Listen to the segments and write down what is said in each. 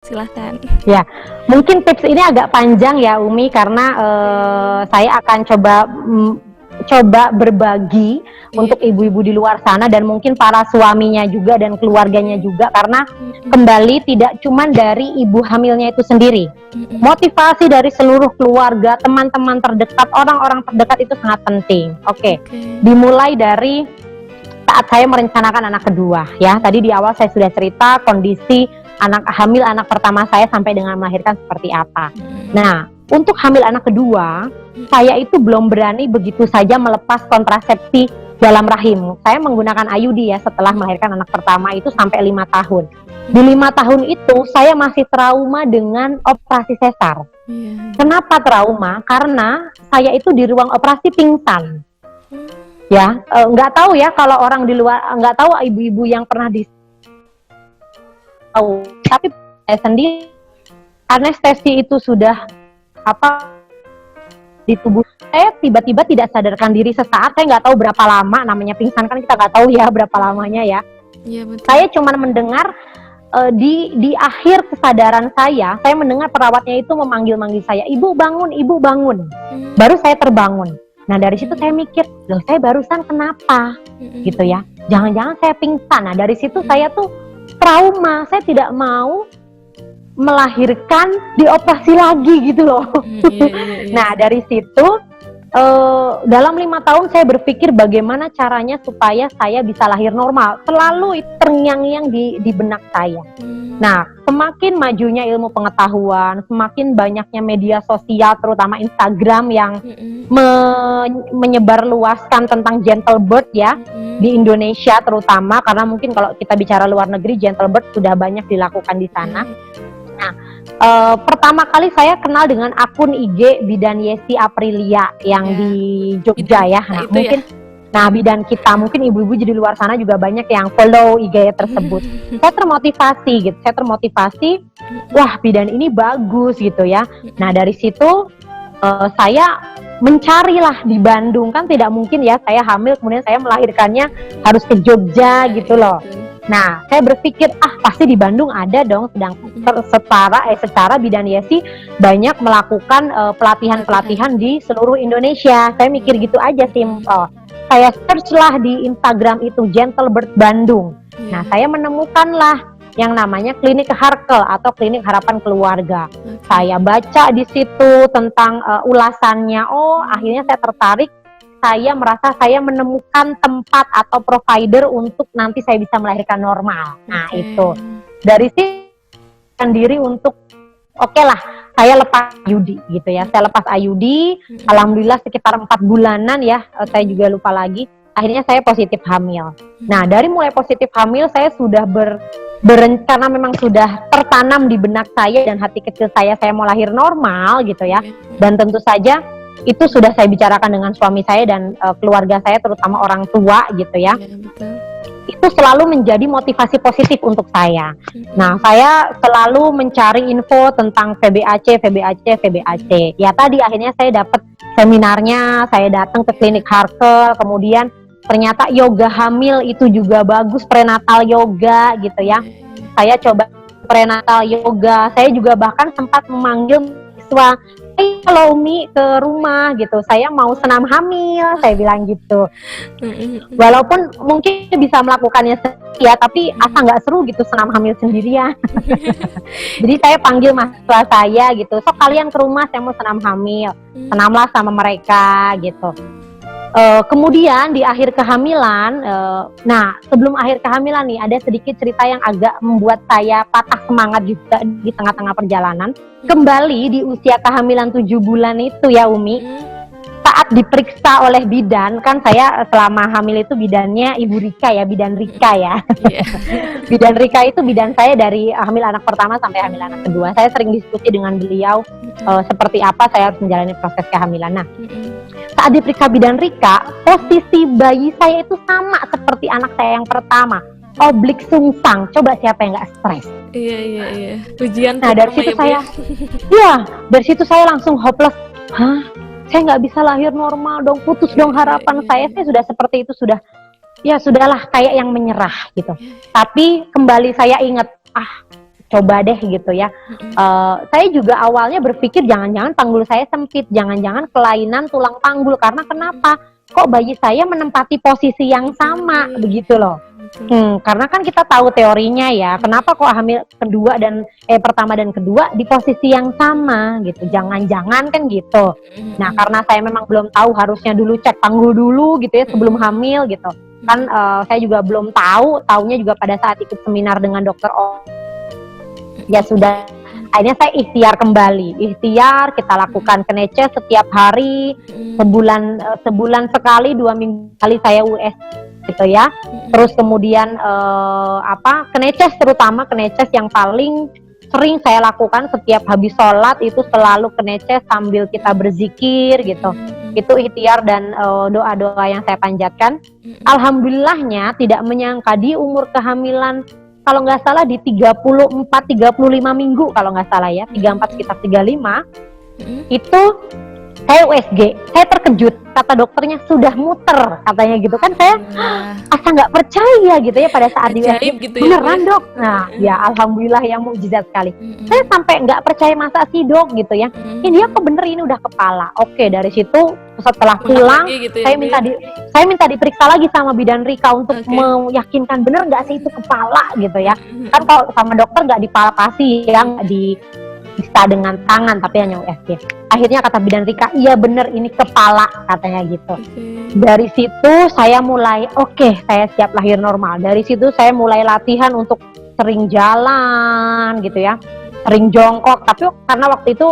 silahkan. Ya, mungkin tips ini agak panjang ya Umi karena saya akan coba berbagi untuk ibu-ibu di luar sana dan mungkin para suaminya juga dan keluarganya juga karena kembali tidak cuma dari ibu hamilnya itu sendiri. Motivasi dari seluruh keluarga, teman-teman terdekat, orang-orang terdekat itu sangat penting. Oke. Dimulai dari saat saya merencanakan anak kedua ya. Tadi di awal saya sudah cerita kondisi anak pertama saya sampai dengan melahirkan seperti apa. Nah, untuk hamil anak kedua, saya itu belum berani begitu saja melepas kontrasepsi dalam rahim. Saya menggunakan IUD ya setelah melahirkan anak pertama itu sampai 5 tahun. Di 5 tahun itu saya masih trauma dengan operasi sesar. Kenapa trauma? Karena saya itu di ruang operasi pingsan. Ya, nggak tahu ya kalau orang di luar, nggak tahu ibu-ibu yang pernah tahu. Tapi saya sendiri anestesi itu sudah di tubuh saya tiba-tiba tidak sadarkan diri sesaat. Saya nggak tahu berapa lama, namanya pingsan kan kita nggak tahu ya berapa lamanya ya. Iya, betul. Saya cuma mendengar di akhir kesadaran saya mendengar perawatnya itu memanggil-manggil saya, ibu bangun, ibu bangun. Baru saya terbangun. Nah dari situ saya mikir, loh saya barusan kenapa? Gitu ya, jangan-jangan saya pingsan. Nah dari situ saya tuh trauma, saya tidak mau melahirkan dioperasi lagi gitu loh. Nah dari situ dalam 5 tahun saya berpikir bagaimana caranya supaya saya bisa lahir normal. Selalu terngiang-ngiang di benak saya. Nah semakin majunya ilmu pengetahuan, semakin banyaknya media sosial terutama Instagram yang menyebarluaskan tentang gentle birth ya di Indonesia terutama, karena mungkin kalau kita bicara luar negeri gentle birth sudah banyak dilakukan di sana. Nah, pertama kali saya kenal dengan akun IG Bidan Yesi Aprilia yang di Jogja ya. Nah, mungkin bidan kita, mungkin ibu-ibu di luar sana juga banyak yang follow IG tersebut. Saya termotivasi gitu. Saya termotivasi, wah bidan ini bagus gitu ya. Nah, dari situ saya mencarilah di Bandung, kan tidak mungkin ya saya hamil kemudian saya melahirkannya harus ke Jogja gitu loh. Nah, saya berpikir pasti di Bandung ada dong, sedang secara Bidan Yesi banyak melakukan pelatihan-pelatihan di seluruh Indonesia. Saya mikir gitu aja simple. Saya search lah di Instagram itu Gentle Birth Bandung. Nah, saya menemukanlah yang namanya Klinik Harkel atau Klinik Harapan Keluarga. Saya baca di situ tentang ulasannya. Oh, akhirnya saya tertarik. Saya merasa saya menemukan tempat atau provider untuk nanti saya bisa melahirkan normal. Nah, itu. Dari situ diri untuk oke lah, saya lepas IUD gitu ya. Saya lepas IUD, alhamdulillah sekitar 4 bulanan ya, saya juga lupa lagi. Akhirnya saya positif hamil. Nah, dari mulai positif hamil saya sudah berencana, memang sudah tertanam di benak saya dan hati kecil saya mau lahir normal gitu ya. Dan tentu saja itu sudah saya bicarakan dengan suami saya dan keluarga saya, terutama orang tua gitu ya. Itu selalu menjadi motivasi positif untuk saya. Nah, saya selalu mencari info tentang VBAC. Ya tadi akhirnya saya dapat seminarnya, saya datang ke Klinik Harkel, kemudian ternyata yoga hamil itu juga bagus, prenatal yoga gitu ya. Saya coba prenatal yoga. Saya juga bahkan sempat memanggil siswa, kalau Umi ke rumah gitu, saya mau senam hamil, saya bilang gitu. Walaupun mungkin bisa melakukannya sendiri ya, tapi asa nggak seru gitu senam hamil sendirian. Jadi saya panggil mahasiswa saya gitu, so kalian ke rumah, saya mau senam hamil, senamlah sama mereka gitu. Kemudian di akhir kehamilan, nah sebelum akhir kehamilan nih ada sedikit cerita yang agak membuat saya patah semangat juga di tengah-tengah perjalanan. Kembali di usia kehamilan 7 bulan itu ya Umi, saat diperiksa oleh bidan, kan saya selama hamil itu bidannya Ibu Rika ya, Bidan Rika ya. Bidan Rika itu bidan saya dari hamil anak pertama sampai hamil anak kedua. Saya sering diskusi dengan beliau seperti apa saya harus menjalani proses kehamilan. Nah, saat diperiksa Bidan Rika, posisi bayi saya itu sama seperti anak saya yang pertama, oblik sungsang. Coba siapa yang nggak stres? Iya. Ujian. Nah dari situ dari situ saya langsung hopeless. Saya nggak bisa lahir normal dong, putus dong harapan saya. Saya sudah seperti itu, sudah ya sudahlah kayak yang menyerah gitu. Tapi kembali saya ingat, coba deh gitu ya. Saya juga awalnya berpikir jangan-jangan panggul saya sempit, jangan-jangan kelainan tulang panggul, karena kenapa? Kok bayi saya menempati posisi yang sama begitu loh. Karena kan kita tahu teorinya ya, kenapa kok hamil pertama dan kedua di posisi yang sama gitu. Jangan-jangan kan gitu. Nah, karena saya memang belum tahu, harusnya dulu cek panggul dulu gitu ya sebelum hamil gitu. Kan saya juga belum tahu, taunya juga pada saat ikut seminar dengan dokter ya sudah. Akhirnya saya ikhtiar kembali. Ikhtiar, kita lakukan Keneces setiap hari, sebulan sekali, 2 minggu sekali saya US gitu ya. Terus kemudian Keneces, terutama Keneces yang paling sering saya lakukan setiap habis sholat itu selalu Keneces sambil kita berzikir gitu. Itu ikhtiar dan doa-doa yang saya panjatkan. Alhamdulillahnya tidak menyangka di umur kehamilan, kalau nggak salah di 34-35 minggu kalau nggak salah ya, 34 sekitar 35, itu saya USG. Saya terkejut, kata dokternya sudah muter katanya gitu kan. Saya asa nggak percaya gitu ya pada saat di USG, gitu beneran dok. Nah ya alhamdulillah ya, mukjizat sekali. Saya sampai nggak percaya, masa sih dok gitu ya, ini apa bener ini udah kepala. Oke, dari situ setelah pulang gitu ya, saya minta diperiksa lagi sama bidan Rika untuk meyakinkan bener nggak sih itu kepala gitu ya. Kan kalau sama dokter nggak dipalpasi ya, nggak bisa dengan tangan tapi hanya USG. Akhirnya kata bidan Rika, iya bener ini kepala katanya gitu. Dari situ saya mulai saya siap lahir normal. Dari situ saya mulai latihan untuk sering jalan gitu ya, sering jongkok. Tapi karena waktu itu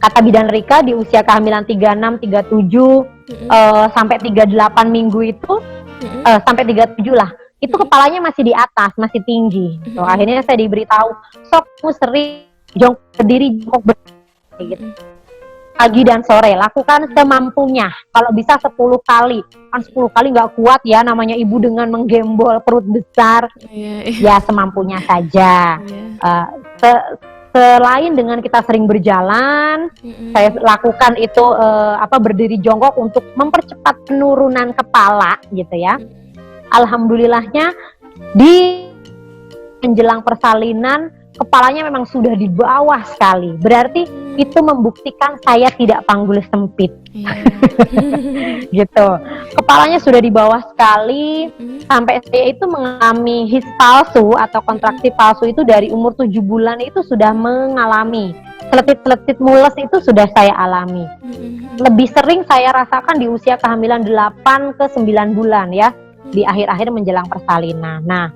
kata bidan Rika di usia kehamilan 36, 37 sampai 38 minggu itu sampai 37 lah, itu kepalanya masih di atas, masih tinggi. So, akhirnya saya diberitahu, sok sering jongkok berdiri, jongkok berdiri gitu. Pagi dan sore lakukan semampunya. Kalau bisa 10 kali. Kan 10 kali nggak kuat ya, namanya ibu dengan menggembol perut besar. Ya semampunya saja. Selain dengan kita sering berjalan, saya lakukan itu berdiri jongkok untuk mempercepat penurunan kepala gitu ya. Alhamdulillahnya di menjelang persalinan kepalanya memang sudah di bawah sekali. Berarti itu membuktikan saya tidak panggul sempit. Gitu. Kepalanya sudah di bawah sekali, sampai saya itu mengalami his palsu atau kontraksi palsu itu dari umur 7 bulan itu sudah mengalami. Seletit-seletit mules itu sudah saya alami. Lebih sering saya rasakan di usia kehamilan 8 ke 9 bulan ya, di akhir-akhir menjelang persalinan. Nah,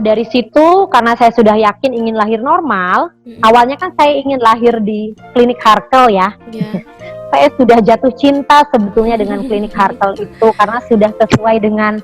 dari situ karena saya sudah yakin ingin lahir normal, awalnya kan saya ingin lahir di klinik Harkel ya. Saya sudah jatuh cinta sebetulnya dengan klinik Harkel itu karena sudah sesuai dengan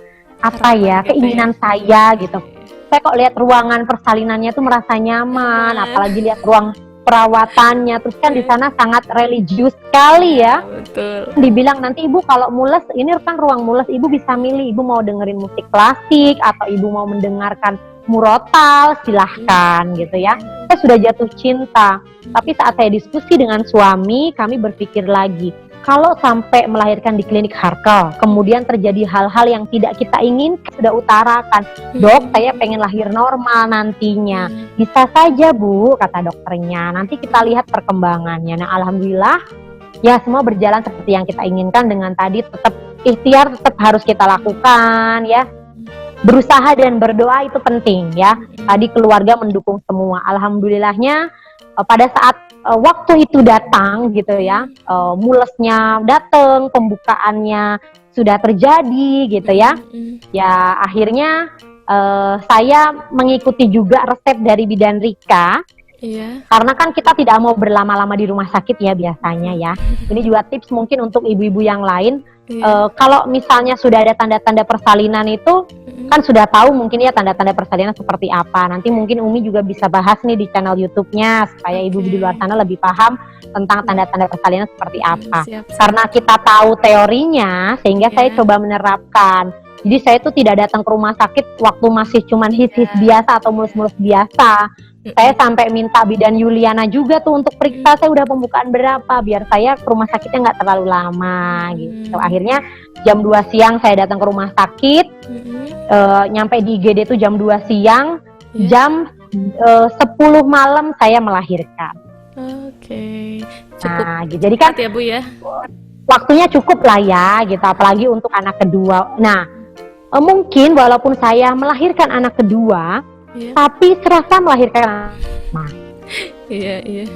keinginan saya gitu. Saya kok lihat ruangan persalinannya tuh merasa nyaman, apalagi lihat ruang perawatannya, terus kan di sana sangat religius sekali ya. Betul. Dibilang nanti ibu kalau mules, ini kan ruang mules, ibu bisa milih, ibu mau dengerin musik klasik atau ibu mau mendengarkan murotal, silahkan gitu ya. Saya sudah jatuh cinta, tapi saat saya diskusi dengan suami, kami berpikir lagi, kalau sampai melahirkan di klinik Harkel, kemudian terjadi hal-hal yang tidak kita inginkan, sudah utarakan, dok saya pengen lahir normal nantinya. Bisa saja bu, kata dokternya, nanti kita lihat perkembangannya. Nah alhamdulillah, ya semua berjalan seperti yang kita inginkan dengan tadi tetap ikhtiar tetap harus kita lakukan ya. Berusaha dan berdoa itu penting ya. Tadi keluarga mendukung semua. Alhamdulillahnya pada saat waktu itu datang gitu ya, mulesnya datang, pembukaannya sudah terjadi gitu ya. Ya akhirnya saya mengikuti juga resep dari bidan Rika. Karena kan kita tidak mau berlama-lama di rumah sakit ya biasanya ya. Ini juga tips mungkin untuk ibu-ibu yang lain. Kalau misalnya sudah ada tanda-tanda persalinan itu kan sudah tahu mungkin ya tanda-tanda persalinan seperti apa. Nanti mungkin Umi juga bisa bahas nih di channel YouTube-nya supaya ibu di luar sana lebih paham tentang tanda-tanda persalinan seperti apa. Karena kita tahu teorinya sehingga saya coba menerapkan. Jadi saya tuh tidak datang ke rumah sakit waktu masih cuman his-his biasa atau mulus-mulus biasa. Saya sampai minta bidan Yuliana juga tuh untuk periksa saya udah pembukaan berapa biar saya ke rumah sakitnya nggak terlalu lama gitu. Akhirnya jam 2 siang saya datang ke rumah sakit, nyampe di IGD tuh jam 2 siang, jam 10 malam saya melahirkan. Oke. Cukup Nah, gitu. Jadi kan cepat ya Bu ya. waktunya cukup lah ya, gitu. Apalagi untuk anak kedua. Nah, mungkin walaupun saya melahirkan anak kedua, Iya. tapi serasa melahirkan Iya, iya.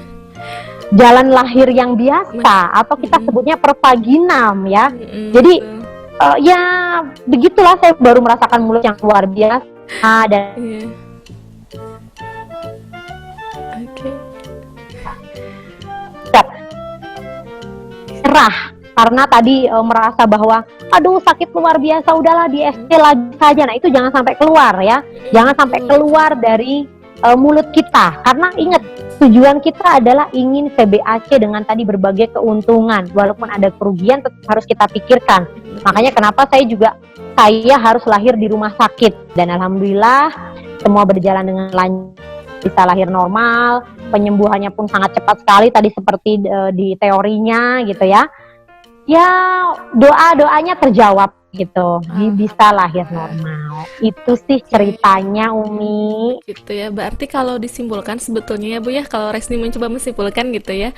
jalan lahir yang biasa atau kita sebutnya pervaginam ya. Jadi ya begitulah, saya baru merasakan mulut yang luar biasa dan Iya. Oke. cerah karena tadi merasa bahwa aduh sakit luar biasa, udahlah di SC lagi saja. Nah, itu jangan sampai keluar ya. Jangan sampai keluar dari mulut kita, karena ingat tujuan kita adalah ingin VBAC dengan tadi berbagai keuntungan. Walaupun ada kerugian tetap harus kita pikirkan. Makanya kenapa saya harus lahir di rumah sakit, dan alhamdulillah semua berjalan dengan lancar, bisa lahir normal, penyembuhannya pun sangat cepat sekali tadi seperti di teorinya gitu ya. Ya doanya terjawab gitu, bisa lahir normal. Itu sih ceritanya Umi. Gitu ya, berarti kalau disimpulkan sebetulnya ya Bu ya, kalau Resni mencoba menyimpulkan gitu ya,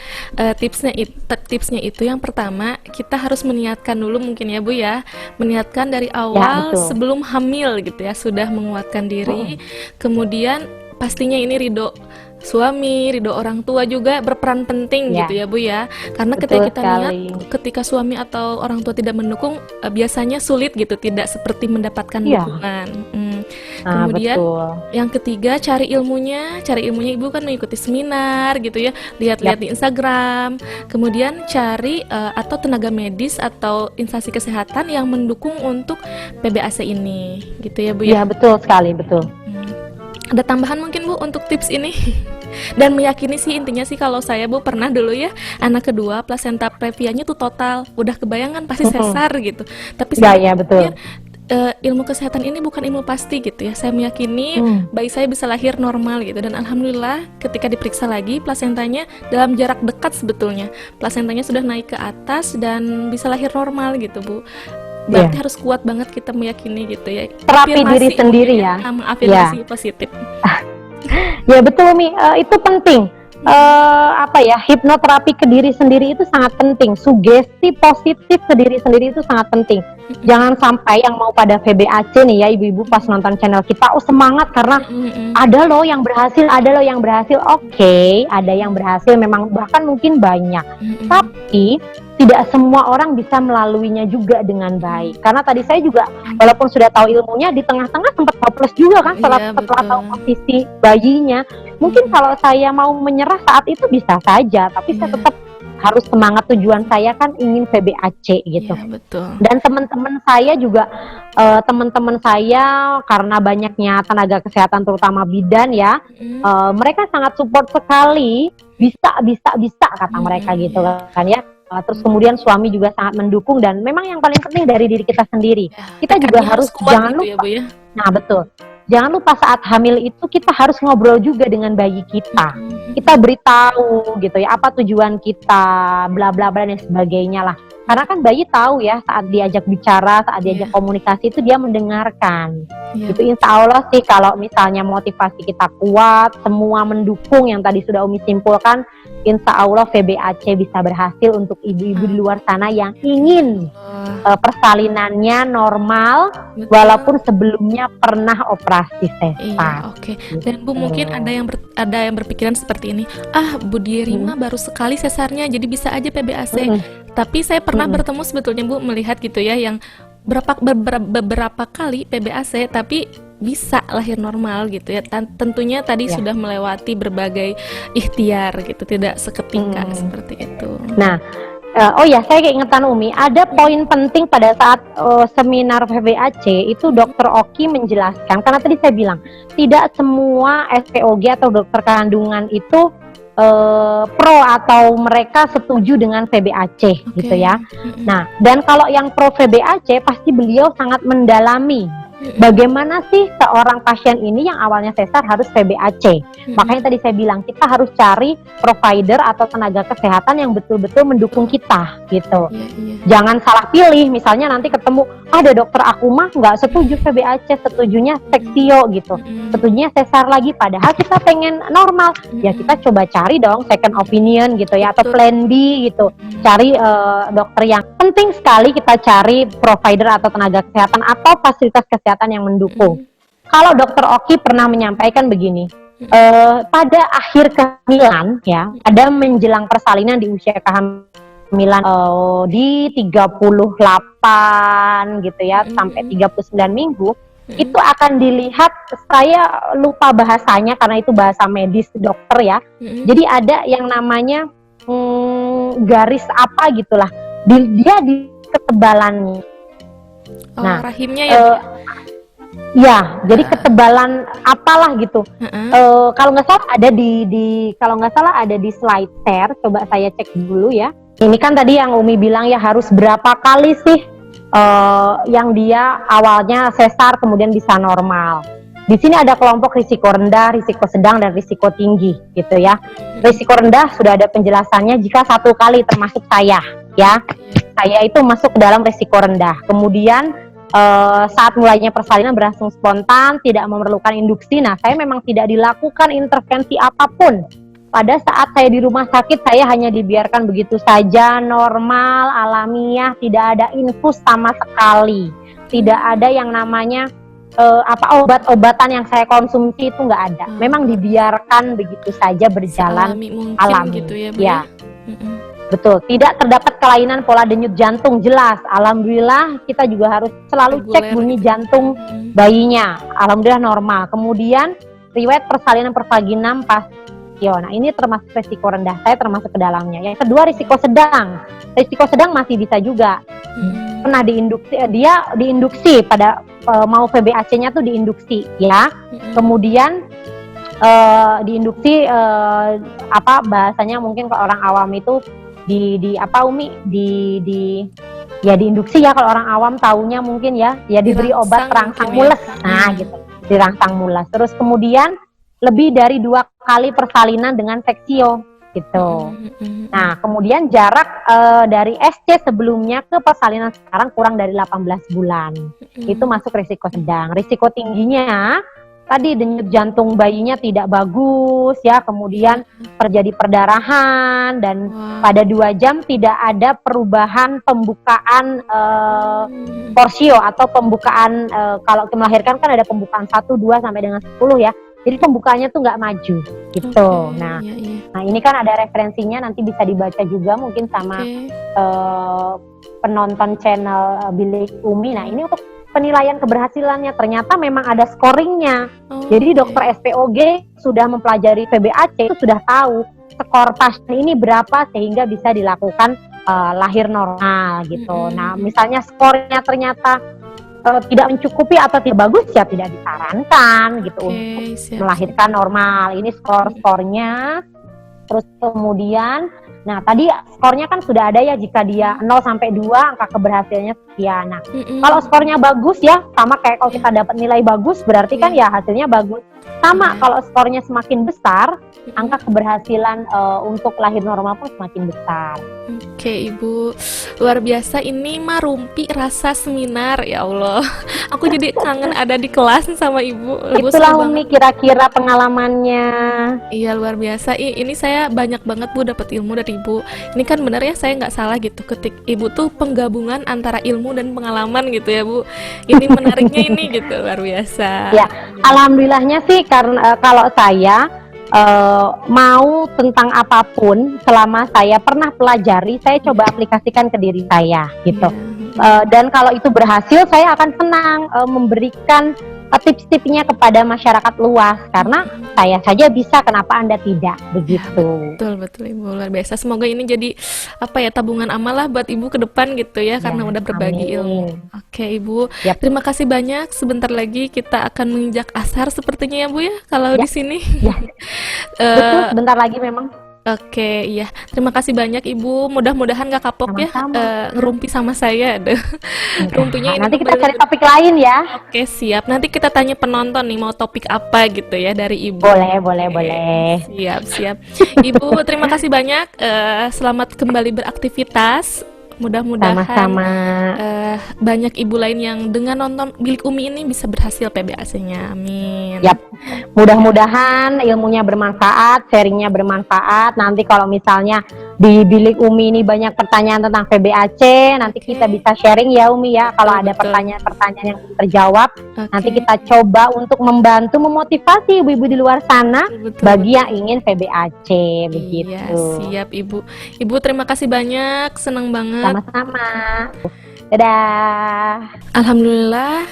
tipsnya itu yang pertama kita harus meniatkan dulu mungkin ya Bu ya, meniatkan dari awal betul. sebelum hamil gitu ya, sudah menguatkan diri, kemudian pastinya ini ridho suami, ridho orang tua juga berperan penting gitu ya Bu ya, karena ketika kita lihat ketika suami atau orang tua tidak mendukung, biasanya sulit gitu, tidak seperti mendapatkan dukungan. Kemudian yang ketiga, cari ilmunya Ibu kan mengikuti seminar gitu ya, lihat-lihat di Instagram, kemudian cari atau tenaga medis atau instansi kesehatan yang mendukung untuk PBAC ini gitu ya Bu ya. Iya betul sekali, betul. Ada tambahan mungkin Bu untuk tips ini? Dan meyakini sih, intinya sih kalau saya Bu pernah dulu ya anak kedua plasenta previanya tuh total, udah kebayangan pasti sesar gitu. Tapi saya betul. Ilmu kesehatan ini bukan ilmu pasti gitu ya. Saya meyakini bayi saya bisa lahir normal gitu, dan alhamdulillah ketika diperiksa lagi plasentanya dalam jarak dekat, sebetulnya plasentanya sudah naik ke atas dan bisa lahir normal gitu Bu. Berarti harus kuat banget kita meyakini gitu ya. Terapi diri sendiri ya. Afirmasi positif. Ya betul Mi, itu penting. Hipnoterapi ke diri sendiri itu sangat penting. Sugesti positif ke diri sendiri itu sangat penting. Jangan sampai yang mau pada VBAC nih ya ibu-ibu pas nonton channel kita, semangat karena ada loh yang berhasil, Oke, ada yang berhasil memang, bahkan mungkin banyak. Tapi tidak semua orang bisa melaluinya juga dengan baik. Karena tadi saya juga walaupun sudah tahu ilmunya, di tengah-tengah sempat hopeless juga kan setelah tahu posisi bayinya. Mungkin kalau saya mau menyerah saat itu bisa saja, tapi saya tetap harus semangat, tujuan saya kan ingin VBAC gitu. Dan teman-teman saya juga, teman-teman saya karena banyaknya tenaga kesehatan terutama bidan ya, mereka sangat support sekali, bisa kata mereka gitu kan ya. Terus kemudian suami juga sangat mendukung, dan memang yang paling penting dari diri kita sendiri. Kita juga harus jangan lupa. Ya, Bu, ya? Nah betul. Jangan lupa saat hamil itu kita harus ngobrol juga dengan bayi kita. Kita beritahu gitu ya, apa tujuan kita, bla bla bla dan sebagainya lah. Karena kan bayi tahu ya, saat diajak bicara, saat diajak komunikasi itu dia mendengarkan. Gitu. Insya Allah sih kalau misalnya motivasi kita kuat, semua mendukung yang tadi sudah Umi simpulkan, insya Allah VBAC bisa berhasil untuk ibu-ibu di luar sana yang ingin persalinannya normal, walaupun sebelumnya pernah operasi sesar. Dan Bu mungkin ada yang berpikiran seperti ini, Bu Dierima baru sekali sesarnya, jadi bisa aja PBAC. Tapi saya pernah bertemu sebetulnya Bu, melihat gitu ya, yang beberapa kali PBAC tapi bisa lahir normal gitu ya. Tentunya tadi sudah melewati berbagai ikhtiar gitu, tidak seketika seperti itu. Nah, saya keingetan Umi, ada poin penting pada saat seminar VBAC itu Dokter Oki menjelaskan, karena tadi saya bilang tidak semua SPOG atau dokter kandungan itu pro atau mereka setuju dengan VBAC gitu ya. Nah, dan kalau yang pro VBAC pasti beliau sangat mendalami Bagaimana sih seorang pasien ini yang awalnya sesar harus VBAC? Makanya tadi saya bilang kita harus cari provider atau tenaga kesehatan yang betul-betul mendukung kita gitu. Jangan salah pilih, misalnya nanti ketemu ada dokter aku mah nggak setuju VBAC, setujunya seksio gitu, setujunya sesar lagi, padahal kita pengen normal. Ya kita coba cari dong second opinion gitu ya, atau plan B gitu, cari dokter yang penting sekali kita cari provider atau tenaga kesehatan atau fasilitas kesehatan yang mendukung. Kalau Dokter Oki pernah menyampaikan begini, pada akhir kehamilan ya, ada menjelang persalinan di usia kehamilan di 38 gitu ya, sampai 39 minggu, itu akan dilihat, saya lupa bahasanya karena itu bahasa medis dokter ya. Jadi ada yang namanya garis apa gitulah, dia di ketebalannya. Nah, rahimnya ya. Ya, jadi ketebalan apalah gitu. Kalau nggak salah ada kalau nggak salah ada di slide share. Coba saya cek dulu ya. Ini kan tadi yang Umi bilang ya harus berapa kali sih yang dia awalnya sesar kemudian bisa normal. Di sini ada kelompok risiko rendah, risiko sedang, dan risiko tinggi gitu ya. Risiko rendah sudah ada penjelasannya jika 1 kali, termasuk saya ya. Saya itu masuk ke dalam risiko rendah. Kemudian saat mulainya persalinan berlangsung spontan, tidak memerlukan induksi. Nah, saya memang tidak dilakukan intervensi apapun. Pada saat saya di rumah sakit, saya hanya dibiarkan begitu saja, normal, alamiah, tidak ada infus sama sekali. Tidak ada yang namanya obat-obatan yang saya konsumsi, itu nggak ada. Memang dibiarkan begitu saja berjalan alami gitu ya, Bu. Ya. Betul, tidak terdapat kelainan pola denyut jantung, jelas. Alhamdulillah, kita juga harus selalu cek bunyi jantung bayinya. Alhamdulillah normal. Kemudian riwayat persalinan pervaginam pasio. Nah, ini termasuk risiko rendah. Saya termasuk ke dalamnya. Yang kedua risiko sedang. Risiko sedang masih bisa juga. Pernah diinduksi, dia diinduksi pada mau VBAC-nya tuh diinduksi ya. Kemudian diinduksi bahasanya mungkin kalau orang awam itu diinduksi ya, kalau orang awam taunya mungkin ya diberi obat perangsang mules. Nah gitu, dirangsang mules. Terus kemudian lebih dari 2 kali persalinan dengan seksio gitu. Nah kemudian jarak dari SC sebelumnya ke persalinan sekarang kurang dari 18 bulan. Itu masuk risiko sedang. Risiko tingginya tadi denyut jantung bayinya tidak bagus ya, kemudian terjadi perdarahan, dan pada 2 jam tidak ada perubahan pembukaan porsio atau pembukaan kalau melahirkan kan ada pembukaan 1, 2 sampai dengan 10 ya. Jadi pembukaannya tuh nggak maju gitu. Nah ini kan ada referensinya, nanti bisa dibaca juga mungkin sama penonton channel Bilik Umi. Nah ini untuk penilaian keberhasilannya, ternyata memang ada scoringnya. Jadi dokter SPOG sudah mempelajari VBAC, itu sudah tahu skor pasien ini berapa sehingga bisa dilakukan lahir normal gitu. Nah misalnya skornya ternyata tidak mencukupi atau tidak bagus, ya tidak disarankan gitu untuk melahirkan normal. Ini skornya. Terus kemudian, nah tadi skornya kan sudah ada ya, jika dia 0 sampai 2 angka keberhasilannya sekian. Nah kalau skornya bagus ya, sama kayak kalau kita dapat nilai bagus berarti kan ya hasilnya bagus. Sama kalau skornya semakin besar, angka keberhasilan untuk lahir normal pun semakin besar. Oke Ibu, luar biasa. Ini mah rumpi rasa seminar, ya Allah. Aku jadi kangen ada di kelas sama Ibu. Itulah Umi kira-kira pengalamannya. Iya luar biasa. Ini saya banyak banget Bu dapat ilmu dari Ibu. Ini kan benar ya, saya nggak salah gitu ketik Ibu tuh penggabungan antara ilmu dan pengalaman gitu ya Bu. Ini menariknya ini gitu, luar biasa. Ya, alhamdulillahnya sih karena kalau saya mau tentang apapun selama saya pernah pelajari, saya coba aplikasikan ke diri saya gitu. Dan kalau itu berhasil, saya akan senang memberikan tips-tipsnya kepada masyarakat luas, karena saya saja bisa, kenapa Anda tidak, begitu. Betul Ibu, luar biasa. Semoga ini jadi tabungan amal lah buat Ibu ke depan gitu ya, karena udah berbagi ilmu. Oke Ibu, terima kasih banyak. Sebentar lagi kita akan menginjak asar sepertinya ya Bu ya, kalau di sini. Betul, sebentar lagi memang. Oke, iya. Terima kasih banyak Ibu. Mudah-mudahan nggak kapok ya ngerumpi sama saya. Rumpinya ini nanti kita cari topik lain ya. Oke, siap. Nanti kita tanya penonton nih mau topik apa gitu ya dari Ibu. Boleh. Siap. Ibu, terima kasih banyak. Selamat kembali beraktivitas. Mudah-mudahan banyak ibu lain yang dengan nonton Bilik Umi ini bisa berhasil PBAC-nya. Amin. Yap. Mudah-mudahan ilmunya bermanfaat, sharingnya bermanfaat. Nanti kalau misalnya di Bilik Umi ini banyak pertanyaan tentang PBAC, nanti kita bisa sharing ya Umi ya. Kalau ada pertanyaan-pertanyaan yang terjawab, nanti kita coba untuk membantu memotivasi ibu-ibu di luar sana bagi yang ingin PBAC begitu. Iya, siap Ibu. Ibu terima kasih banyak, senang banget. Sama-sama. Dadah. Alhamdulillah,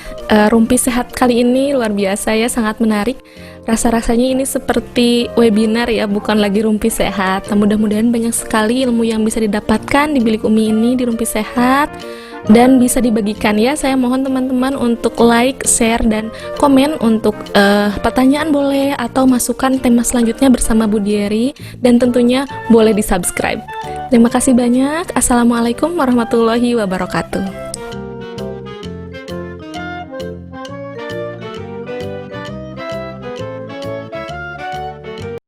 Rumpi Sehat kali ini luar biasa ya, sangat menarik. Rasa-rasanya ini seperti webinar ya, bukan lagi Rumpi Sehat. Nah, mudah-mudahan banyak sekali ilmu yang bisa didapatkan di Bilik Umi ini, di Rumpi Sehat, dan bisa dibagikan ya. Saya mohon teman-teman untuk like, share, dan komen untuk pertanyaan boleh, atau masukan tema selanjutnya bersama Bu Dieri, dan tentunya boleh di subscribe. Terima kasih banyak. Assalamualaikum warahmatullahi wabarakatuh.